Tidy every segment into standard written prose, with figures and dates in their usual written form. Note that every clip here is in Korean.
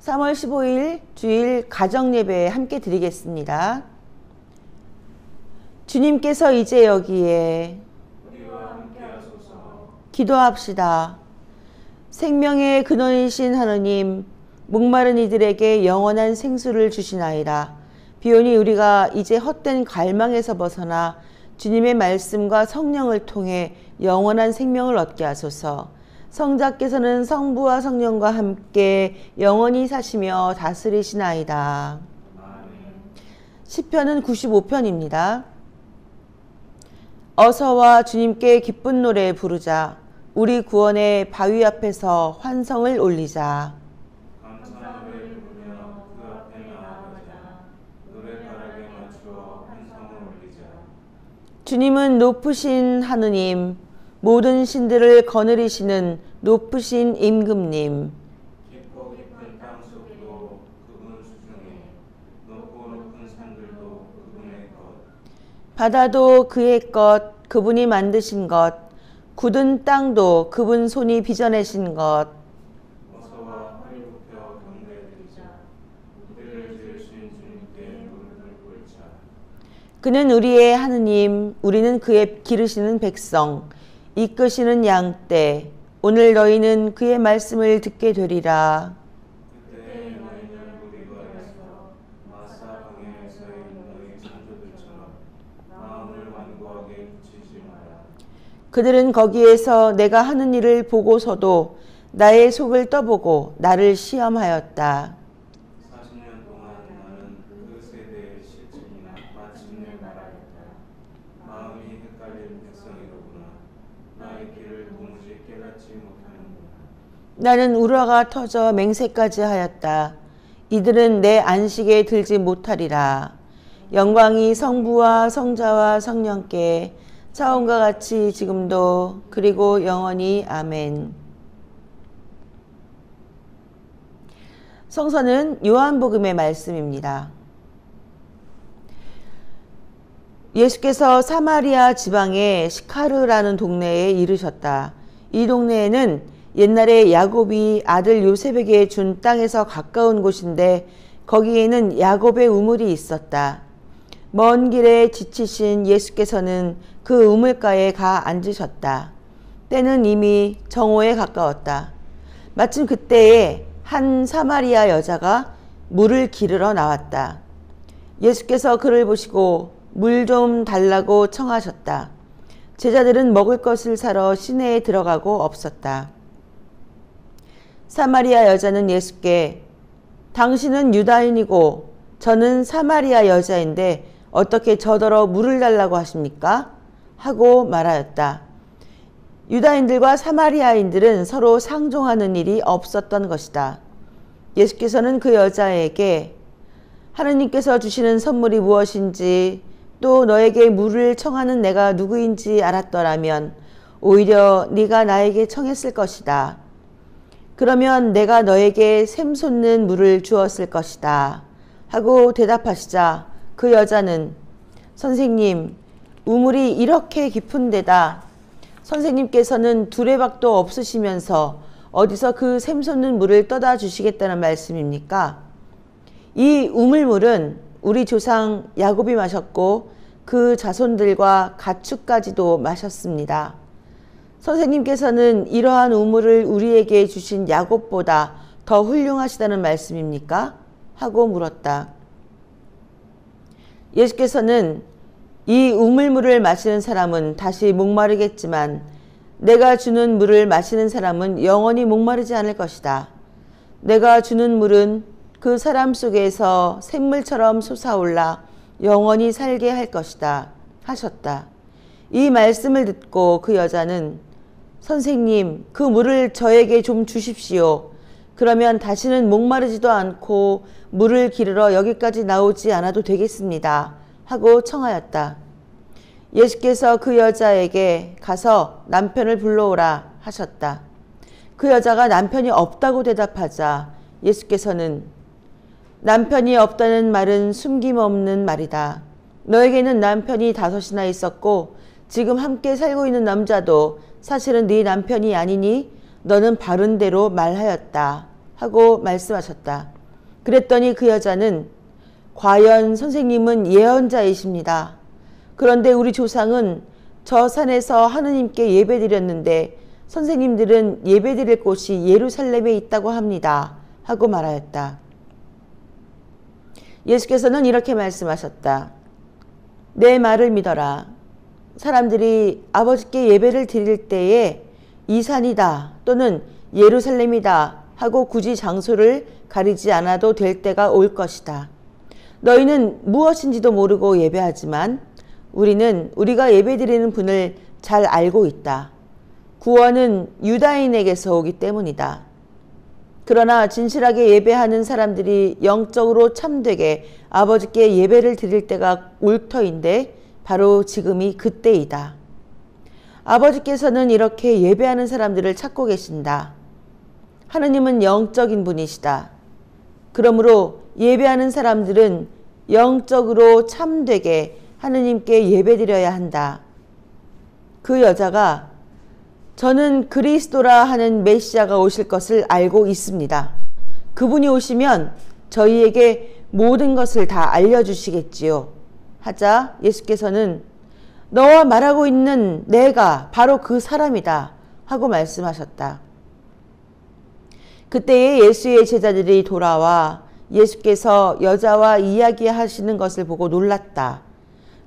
3월 15일 주일 가정예배 함께 드리겠습니다. 주님께서 이제 여기에 기도합시다. 생명의 근원이신 하느님, 목마른 이들에게 영원한 생수를 주시나이다. 비오니 우리가 이제 헛된 갈망에서 벗어나 주님의 말씀과 성령을 통해 영원한 생명을 얻게 하소서. 성자께서는 성부와 성령과 함께 영원히 사시며 다스리시나이다. 시편은 95편입니다. 어서와 주님께 기쁜 노래 부르자. 우리 구원의 바위 앞에서 환성을 올리자. 감사를 부르며 그 앞에 나아가자. 노랫가락에 맞추어 환성을 올리자. 주님은 높으신 하느님, 모든 신들을 거느리시는 높으신 임금님. 깊고 깊은 땅 속도 그분 수중에, 높고 높은 산들도 그분의 것. 바다도 그의 것, 그분이 만드신 것. 굳은 땅도 그분 손이 빚어내신 것. 어서와 허리 굽혀 경배드리자. 우리를 지으신 주님께 무릎을 꿇자. 그는 우리의 하느님, 우리는 그의 기르시는 백성, 이끄시는 양떼. 오늘 너희는 그의 말씀을 듣게 되리라. 그때 너희는 무리거에서 마사 광야에서의 너희 장조들처럼 마음을 완고하게 굳히지 마라. 그들은 거기에서 내가 하는 일을 보고서도 나의 속을 떠보고 나를 시험하였다. 40년 동안 나는 그 세대의 실증이나 마침내 말하였다. 마음이 헷갈린 백성이로구나. 나의 길을 도무지 깨닫지 못하는구나. 나는 우라가 터져 맹세까지 하였다. 이들은 내 안식에 들지 못하리라. 영광이 성부와 성자와 성령께 차원과 같이 지금도 그리고 영원히 아멘. 성서는 요한복음의 말씀입니다. 예수께서 사마리아 지방의 시카르라는 동네에 이르셨다. 이 동네에는 옛날에 야곱이 아들 요셉에게 준 땅에서 가까운 곳인데 거기에는 야곱의 우물이 있었다. 먼 길에 지치신 예수께서는 그 우물가에 가 앉으셨다. 때는 이미 정오에 가까웠다. 마침 그때에 한 사마리아 여자가 물을 기르러 나왔다. 예수께서 그를 보시고 물 좀 달라고 청하셨다. 제자들은 먹을 것을 사러 시내에 들어가고 없었다. 사마리아 여자는 예수께 당신은 유다인이고 저는 사마리아 여자인데 어떻게 저더러 물을 달라고 하십니까? 하고 말하였다. 유다인들과 사마리아인들은 서로 상종하는 일이 없었던 것이다. 예수께서는 그 여자에게 하느님께서 주시는 선물이 무엇인지 또 너에게 물을 청하는 내가 누구인지 알았더라면 오히려 네가 나에게 청했을 것이다. 그러면 내가 너에게 샘솟는 물을 주었을 것이다. 하고 대답하시자 그 여자는 선생님, 우물이 이렇게 깊은 데다 선생님께서는 두레박도 없으시면서 어디서 그 샘솟는 물을 떠다 주시겠다는 말씀입니까? 이 우물물은 우리 조상 야곱이 마셨고 그 자손들과 가축까지도 마셨습니다. 선생님께서는 이러한 우물을 우리에게 주신 야곱보다 더 훌륭하시다는 말씀입니까? 하고 물었다. 예수께서는 이 우물물을 마시는 사람은 다시 목마르겠지만 내가 주는 물을 마시는 사람은 영원히 목마르지 않을 것이다. 내가 주는 물은 그 사람 속에서 샘물처럼 솟아올라 영원히 살게 할 것이다. 하셨다. 이 말씀을 듣고 그 여자는 선생님, 그 물을 저에게 좀 주십시오. 그러면 다시는 목마르지도 않고 물을 기르러 여기까지 나오지 않아도 되겠습니다. 하고 청하였다. 예수께서 그 여자에게 가서 남편을 불러오라 하셨다. 그 여자가 남편이 없다고 대답하자 예수께서는 남편이 없다는 말은 숨김없는 말이다. 너에게는 남편이 5이나 있었고 지금 함께 살고 있는 남자도 사실은 네 남편이 아니니 너는 바른 대로 말하였다. 하고 말씀하셨다. 그랬더니 그 여자는 과연 선생님은 예언자이십니다. 그런데 우리 조상은 저 산에서 하느님께 예배드렸는데 선생님들은 예배드릴 곳이 예루살렘에 있다고 합니다. 하고 말하였다. 예수께서는 이렇게 말씀하셨다. 내 말을 믿어라. 사람들이 아버지께 예배를 드릴 때에 이 산이다 또는 예루살렘이다 하고 굳이 장소를 가리지 않아도 될 때가 올 것이다. 너희는 무엇인지도 모르고 예배하지만 우리는 우리가 예배드리는 분을 잘 알고 있다. 구원은 유다인에게서 오기 때문이다. 그러나 진실하게 예배하는 사람들이 영적으로 참되게 아버지께 예배를 드릴 때가 올 터인데 바로 지금이 그때이다. 아버지께서는 이렇게 예배하는 사람들을 찾고 계신다. 하느님은 영적인 분이시다. 그러므로 예배하는 사람들은 영적으로 참되게 하느님께 예배드려야 한다. 그 여자가 저는 그리스도라 하는 메시아가 오실 것을 알고 있습니다. 그분이 오시면 저희에게 모든 것을 다 알려주시겠지요. 하자 예수께서는 너와 말하고 있는 내가 바로 그 사람이다 하고 말씀하셨다. 그때에 예수의 제자들이 돌아와 예수께서 여자와 이야기하시는 것을 보고 놀랐다.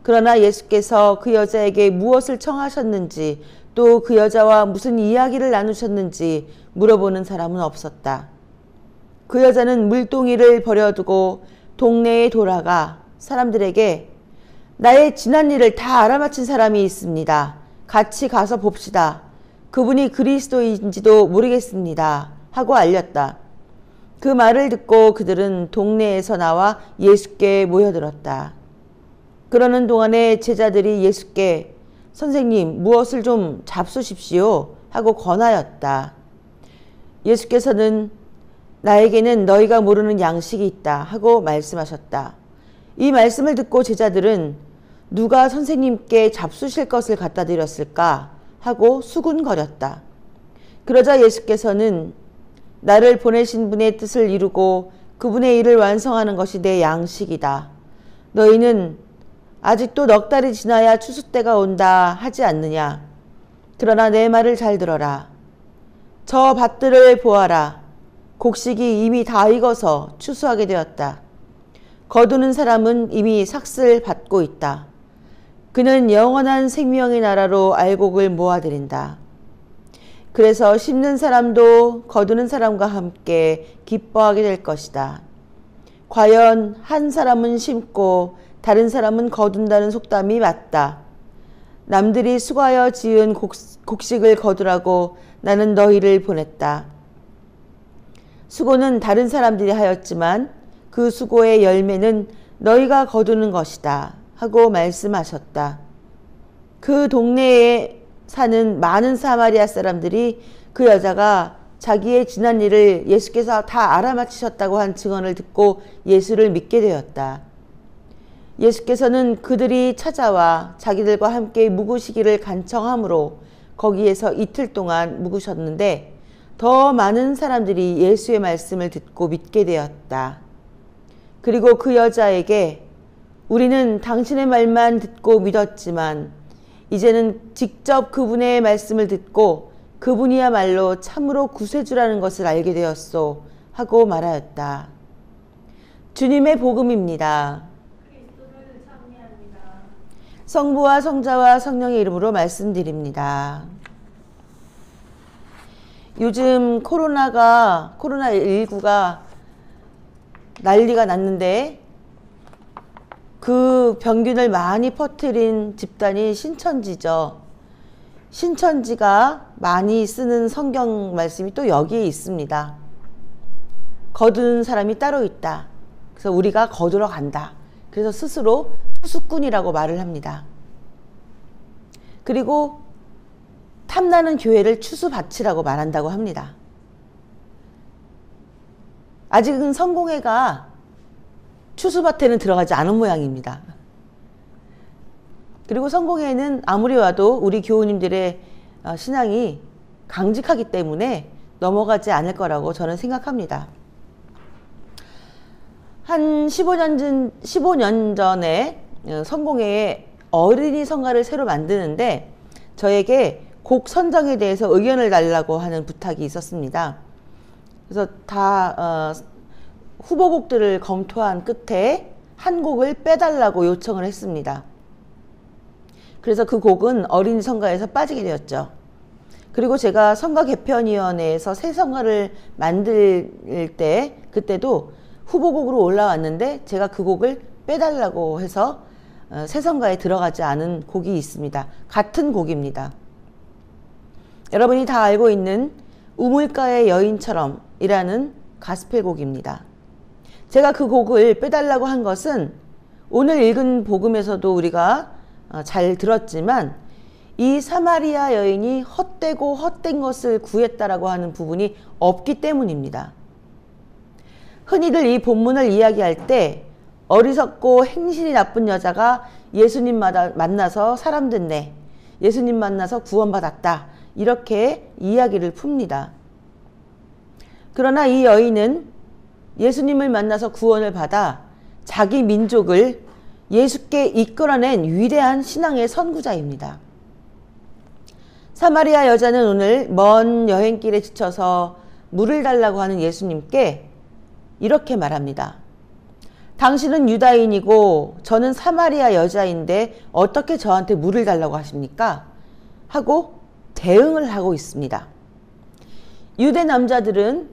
그러나 예수께서 그 여자에게 무엇을 청하셨는지 또 그 여자와 무슨 이야기를 나누셨는지 물어보는 사람은 없었다. 그 여자는 물동이를 버려두고 동네에 돌아가 사람들에게 나의 지난 일을 다 알아맞힌 사람이 있습니다. 같이 가서 봅시다. 그분이 그리스도인지도 모르겠습니다. 하고 알렸다. 그 말을 듣고 그들은 동네에서 나와 예수께 모여들었다. 그러는 동안에 제자들이 예수께 선생님 무엇을 좀 잡수십시오 하고 권하였다. 예수께서는 나에게는 너희가 모르는 양식이 있다 하고 말씀하셨다. 이 말씀을 듣고 제자들은 누가 선생님께 잡수실 것을 갖다 드렸을까 하고 수군거렸다. 그러자 예수께서는 나를 보내신 분의 뜻을 이루고 그분의 일을 완성하는 것이 내 양식이다. 너희는 아직도 넉 달이 지나야 추수 때가 온다 하지 않느냐. 그러나 내 말을 잘 들어라. 저 밭들을 보아라. 곡식이 이미 다 익어서 추수하게 되었다. 거두는 사람은 이미 삭슬 받고 있다. 그는 영원한 생명의 나라로 알곡을 모아들인다. 그래서 심는 사람도 거두는 사람과 함께 기뻐하게 될 것이다. 과연 한 사람은 심고 다른 사람은 거둔다는 속담이 맞다. 남들이 수고하여 지은 곡식을 거두라고 나는 너희를 보냈다. 수고는 다른 사람들이 하였지만 그 수고의 열매는 너희가 거두는 것이다 하고 말씀하셨다. 그 동네에 사는 많은 사마리아 사람들이 그 여자가 자기의 지난 일을 예수께서 다 알아맞히셨다고 한 증언을 듣고 예수를 믿게 되었다. 예수께서는 그들이 찾아와 자기들과 함께 묵으시기를 간청하므로 거기에서 이틀 동안 묵으셨는데 더 많은 사람들이 예수의 말씀을 듣고 믿게 되었다. 그리고 그 여자에게 우리는 당신의 말만 듣고 믿었지만 이제는 직접 그분의 말씀을 듣고 그분이야말로 참으로 구세주라는 것을 알게 되었소 하고 말하였다. 주님의 복음입니다. 성부와 성자와 성령의 이름으로 말씀드립니다. 요즘 코로나19가 난리가 났는데 그 병균을 많이 퍼뜨린 집단이 신천지죠. 신천지가 많이 쓰는 성경 말씀이 또 여기에 있습니다. 거두는 사람이 따로 있다. 그래서 우리가 거두러 간다. 그래서 스스로 추수꾼이라고 말을 합니다. 그리고 탐나는 교회를 추수밭이라고 말한다고 합니다. 아직은 성공회가 추수밭에는 들어가지 않은 모양입니다. 그리고 성공회는 아무리 와도 우리 교우님들의 신앙이 강직하기 때문에 넘어가지 않을 거라고 저는 생각합니다. 한 15년 전에 성공회에 어린이 성가를 새로 만드는데 저에게 곡 선정에 대해서 의견을 달라고 하는 부탁이 있었습니다. 그래서 다 후보곡들을 검토한 끝에 한 곡을 빼달라고 요청을 했습니다. 그래서 그 곡은 어린이 성가에서 빠지게 되었죠. 그리고 제가 성가 개편위원회에서 새 성가를 만들 때 그때도 후보곡으로 올라왔는데 제가 그 곡을 빼달라고 해서 새 성가에 들어가지 않은 곡이 있습니다. 같은 곡입니다. 여러분이 다 알고 있는 우물가의 여인처럼 이라는 가스펠 곡입니다. 제가 그 곡을 빼달라고 한 것은 오늘 읽은 복음에서도 우리가 잘 들었지만 이 사마리아 여인이 헛되고 헛된 것을 구했다라고 하는 부분이 없기 때문입니다. 흔히들 이 본문을 이야기할 때 어리석고 행실이 나쁜 여자가 예수님 만나서 사람 됐네, 예수님 만나서 구원받았다, 이렇게 이야기를 풉니다. 그러나 이 여인은 예수님을 만나서 구원을 받아 자기 민족을 예수께 이끌어낸 위대한 신앙의 선구자입니다. 사마리아 여자는 오늘 먼 여행길에 지쳐서 물을 달라고 하는 예수님께 이렇게 말합니다. 당신은 유다인이고 저는 사마리아 여자인데 어떻게 저한테 물을 달라고 하십니까? 하고 대응을 하고 있습니다. 유대 남자들은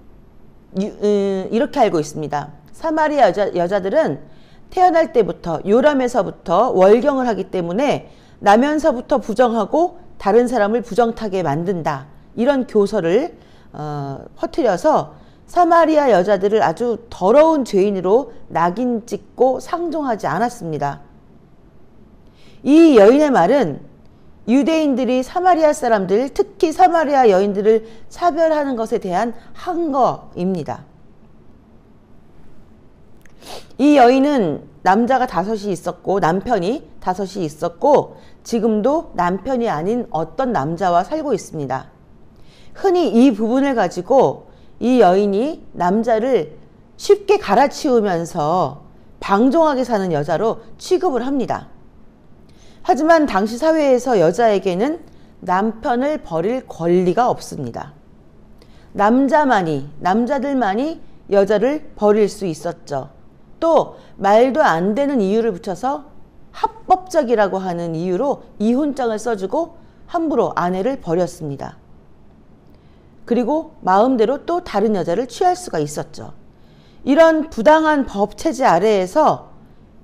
이렇게 알고 있습니다. 사마리아 여자들은 태어날 때부터 요람에서부터 월경을 하기 때문에 나면서부터 부정하고 다른 사람을 부정타게 만든다, 이런 교설을 퍼뜨려서 사마리아 여자들을 아주 더러운 죄인으로 낙인 찍고 상종하지 않았습니다. 이 여인의 말은 유대인들이 사마리아 사람들, 특히 사마리아 여인들을 차별하는 것에 대한 항거입니다. 이 여인은 남자가 5이 있었고 남편이 5이 있었고 지금도 남편이 아닌 어떤 남자와 살고 있습니다. 흔히 이 부분을 가지고 이 여인이 남자를 쉽게 갈아치우면서 방종하게 사는 여자로 취급을 합니다. 하지만 당시 사회에서 여자에게는 남편을 버릴 권리가 없습니다. 남자들만이 여자를 버릴 수 있었죠. 또 말도 안 되는 이유를 붙여서 합법적이라고 하는 이유로 이혼장을 써주고 함부로 아내를 버렸습니다. 그리고 마음대로 또 다른 여자를 취할 수가 있었죠. 이런 부당한 법 체제 아래에서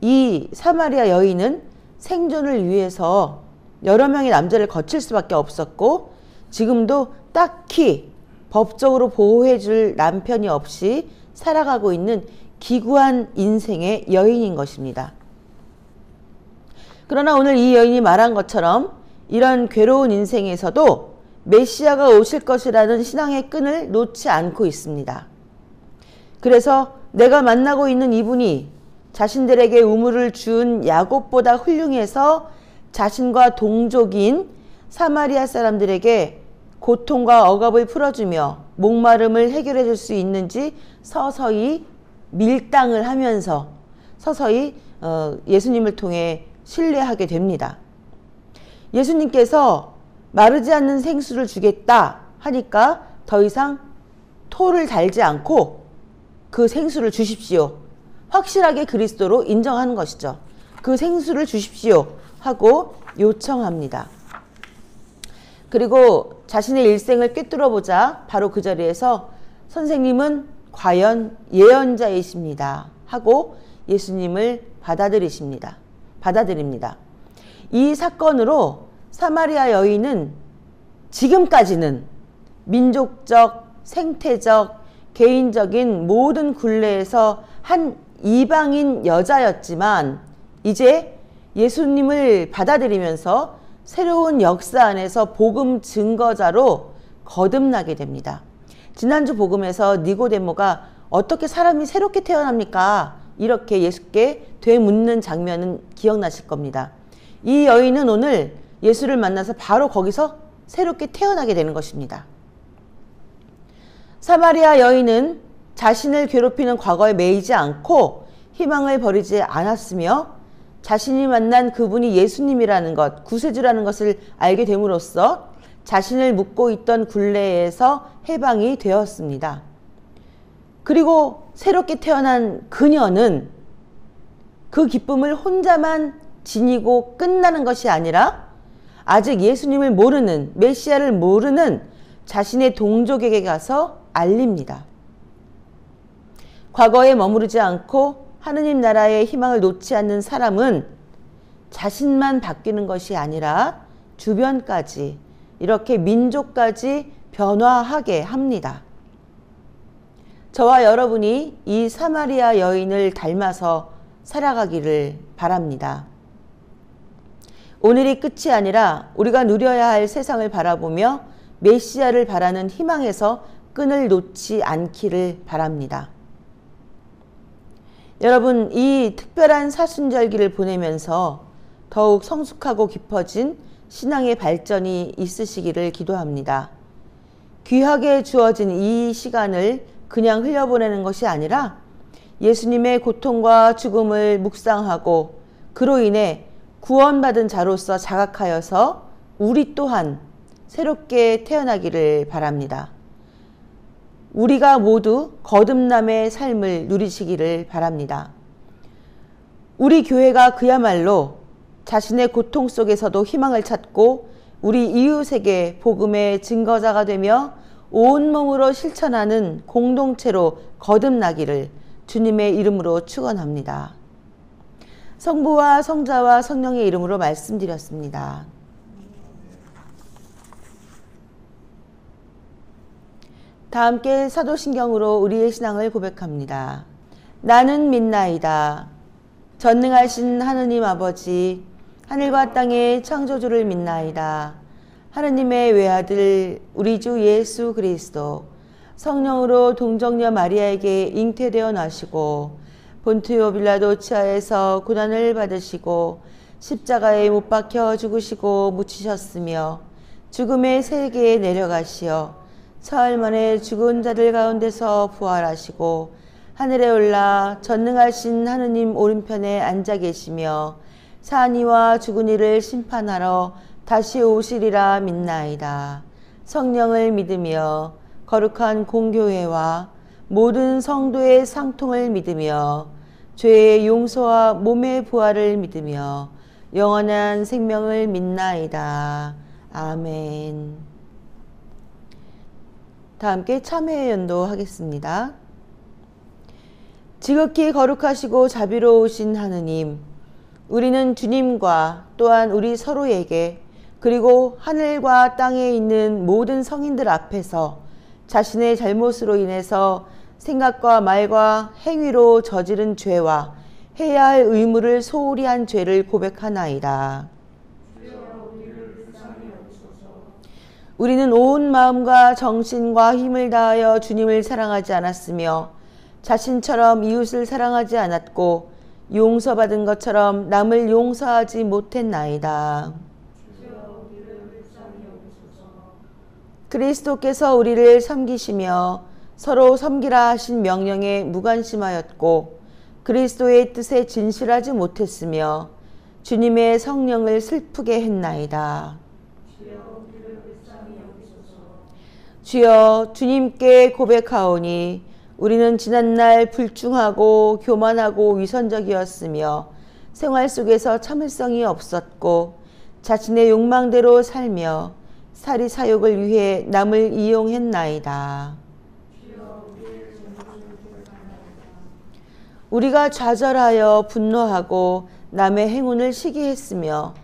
이 사마리아 여인은 생존을 위해서 여러 명의 남자를 거칠 수밖에 없었고 지금도 딱히 법적으로 보호해줄 남편이 없이 살아가고 있는 기구한 인생의 여인인 것입니다. 그러나 오늘 이 여인이 말한 것처럼 이런 괴로운 인생에서도 메시아가 오실 것이라는 신앙의 끈을 놓지 않고 있습니다. 그래서 내가 만나고 있는 이분이 자신들에게 우물을 준 야곱보다 훌륭해서 자신과 동족인 사마리아 사람들에게 고통과 억압을 풀어주며 목마름을 해결해 줄 수 있는지 서서히 밀당을 하면서 서서히 예수님을 통해 신뢰하게 됩니다. 예수님께서 마르지 않는 생수를 주겠다 하니까 더 이상 토를 달지 않고 그 생수를 주십시오, 확실하게 그리스도로 인정하는 것이죠. 그 생수를 주십시오 하고 요청합니다. 그리고 자신의 일생을 꿰뚫어보자 바로 그 자리에서 선생님은 과연 예언자이십니다 하고 예수님을 받아들입니다. 이 사건으로 사마리아 여인은 지금까지는 민족적, 생태적, 개인적인 모든 굴레에서 한 이방인 여자였지만 이제 예수님을 받아들이면서 새로운 역사 안에서 복음 증거자로 거듭나게 됩니다. 지난주 복음에서 니고데모가 어떻게 사람이 새롭게 태어납니까? 이렇게 예수께 되묻는 장면은 기억나실 겁니다. 이 여인은 오늘 예수를 만나서 바로 거기서 새롭게 태어나게 되는 것입니다. 사마리아 여인은 자신을 괴롭히는 과거에 매이지 않고 희망을 버리지 않았으며 자신이 만난 그분이 예수님이라는 것, 구세주라는 것을 알게 됨으로써 자신을 묶고 있던 굴레에서 해방이 되었습니다. 그리고 새롭게 태어난 그녀는 그 기쁨을 혼자만 지니고 끝나는 것이 아니라 아직 예수님을 모르는, 메시아를 모르는 자신의 동족에게 가서 알립니다. 과거에 머무르지 않고 하느님 나라의 희망을 놓지 않는 사람은 자신만 바뀌는 것이 아니라 주변까지, 이렇게 민족까지 변화하게 합니다. 저와 여러분이 이 사마리아 여인을 닮아서 살아가기를 바랍니다. 오늘이 끝이 아니라 우리가 누려야 할 세상을 바라보며 메시아를 바라는 희망에서 끈을 놓지 않기를 바랍니다. 여러분, 이 특별한 사순절기를 보내면서 더욱 성숙하고 깊어진 신앙의 발전이 있으시기를 기도합니다. 귀하게 주어진 이 시간을 그냥 흘려보내는 것이 아니라 예수님의 고통과 죽음을 묵상하고 그로 인해 구원받은 자로서 자각하여서 우리 또한 새롭게 태어나기를 바랍니다. 우리가 모두 거듭남의 삶을 누리시기를 바랍니다. 우리 교회가 그야말로 자신의 고통 속에서도 희망을 찾고 우리 이웃에게 복음의 증거자가 되며 온몸으로 실천하는 공동체로 거듭나기를 주님의 이름으로 축원합니다. 성부와 성자와 성령의 이름으로 말씀드렸습니다. 다 함께 사도신경으로 우리의 신앙을 고백합니다. 나는 믿나이다. 전능하신 하느님 아버지, 하늘과 땅의 창조주를 믿나이다. 하느님의 외아들 우리 주 예수 그리스도 성령으로 동정녀 마리아에게 잉태되어 나시고 본티오 빌라도 치하에서 고난을 받으시고 십자가에 못 박혀 죽으시고 묻히셨으며 죽음의 세계에 내려가시어 사흘 만에 죽은 자들 가운데서 부활하시고 하늘에 올라 전능하신 하느님 오른편에 앉아 계시며 사니와 죽은 이를 심판하러 다시 오시리라 믿나이다. 성령을 믿으며 거룩한 공교회와 모든 성도의 상통을 믿으며 죄의 용서와 몸의 부활을 믿으며 영원한 생명을 믿나이다. 아멘. 다 함께 참회의 연도하겠습니다. 지극히 거룩하시고 자비로우신 하느님, 우리는 주님과 또한 우리 서로에게 그리고 하늘과 땅에 있는 모든 성인들 앞에서 자신의 잘못으로 인해서 생각과 말과 행위로 저지른 죄와 해야 할 의무를 소홀히 한 죄를 고백하나이다. 우리는 온 마음과 정신과 힘을 다하여 주님을 사랑하지 않았으며 자신처럼 이웃을 사랑하지 않았고 용서받은 것처럼 남을 용서하지 못했나이다. 그리스도께서 우리를 섬기시며 서로 섬기라 하신 명령에 무관심하였고 그리스도의 뜻에 진실하지 못했으며 주님의 성령을 슬프게 했나이다. 주여, 주님께 고백하오니 우리는 지난날 불중하고 교만하고 위선적이었으며 생활 속에서 참을성이 없었고 자신의 욕망대로 살며 사리 사욕을 위해 남을 이용했나이다. 우리가 좌절하여 분노하고 남의 행운을 시기했으며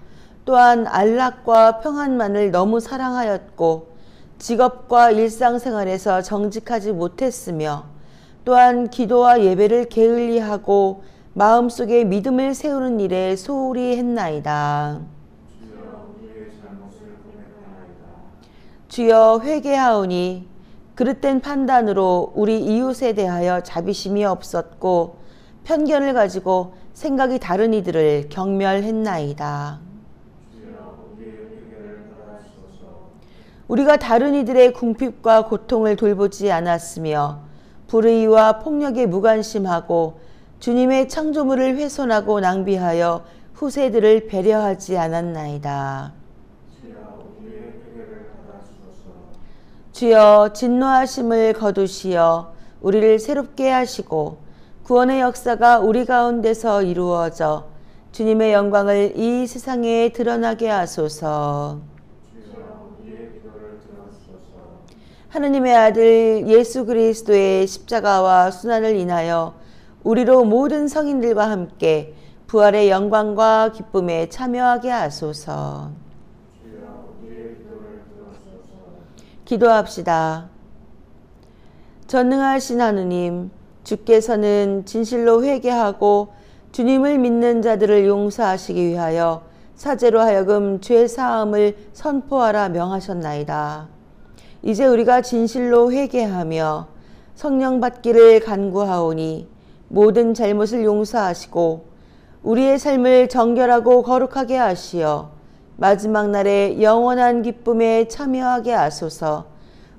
또한 안락과 평안만을 너무 사랑하였고 직업과 일상생활에서 정직하지 못했으며 또한 기도와 예배를 게을리하고 마음속에 믿음을 세우는 일에 소홀히 했나이다. 주여, 회개하오니 그릇된 판단으로 우리 이웃에 대하여 자비심이 없었고 편견을 가지고 생각이 다른 이들을 경멸했나이다. 우리가 다른 이들의 궁핍과 고통을 돌보지 않았으며 불의와 폭력에 무관심하고 주님의 창조물을 훼손하고 낭비하여 후세들을 배려하지 않았나이다. 주여 진노하심을 거두시어 우리를 새롭게 하시고 구원의 역사가 우리 가운데서 이루어져 주님의 영광을 이 세상에 드러나게 하소서. 하느님의 아들 예수 그리스도의 십자가와 순환을 인하여 우리로 모든 성인들과 함께 부활의 영광과 기쁨에 참여하게 하소서. 기도합시다. 전능하신 하느님, 주께서는 진실로 회개하고 주님을 믿는 자들을 용서하시기 위하여 사제로 하여금 죄 사함을 선포하라 명하셨나이다. 이제 우리가 진실로 회개하며 성령 받기를 간구하오니 모든 잘못을 용서하시고 우리의 삶을 정결하고 거룩하게 하시어 마지막 날에 영원한 기쁨에 참여하게 하소서.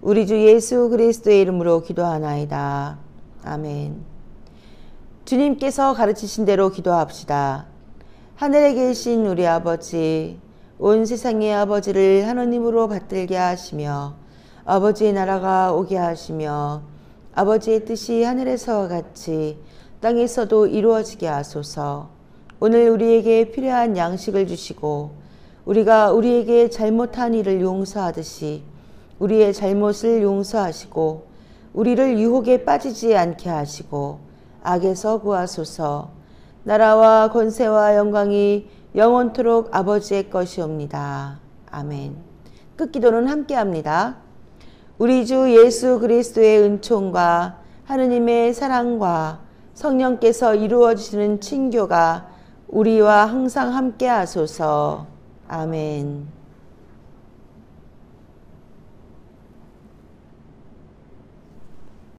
우리 주 예수 그리스도의 이름으로 기도하나이다. 아멘. 주님께서 가르치신 대로 기도합시다. 하늘에 계신 우리 아버지, 온 세상의 아버지를 하느님으로 받들게 하시며 아버지의 나라가 오게 하시며 아버지의 뜻이 하늘에서와 같이 땅에서도 이루어지게 하소서. 오늘 우리에게 필요한 양식을 주시고 우리가 우리에게 잘못한 일을 용서하듯이 우리의 잘못을 용서하시고 우리를 유혹에 빠지지 않게 하시고 악에서 구하소서. 나라와 권세와 영광이 영원토록 아버지의 것이옵니다. 아멘. 끝기도는 함께합니다. 우리 주 예수 그리스도의 은총과 하느님의 사랑과 성령께서 이루어지시는 친교가 우리와 항상 함께 하소서. 아멘.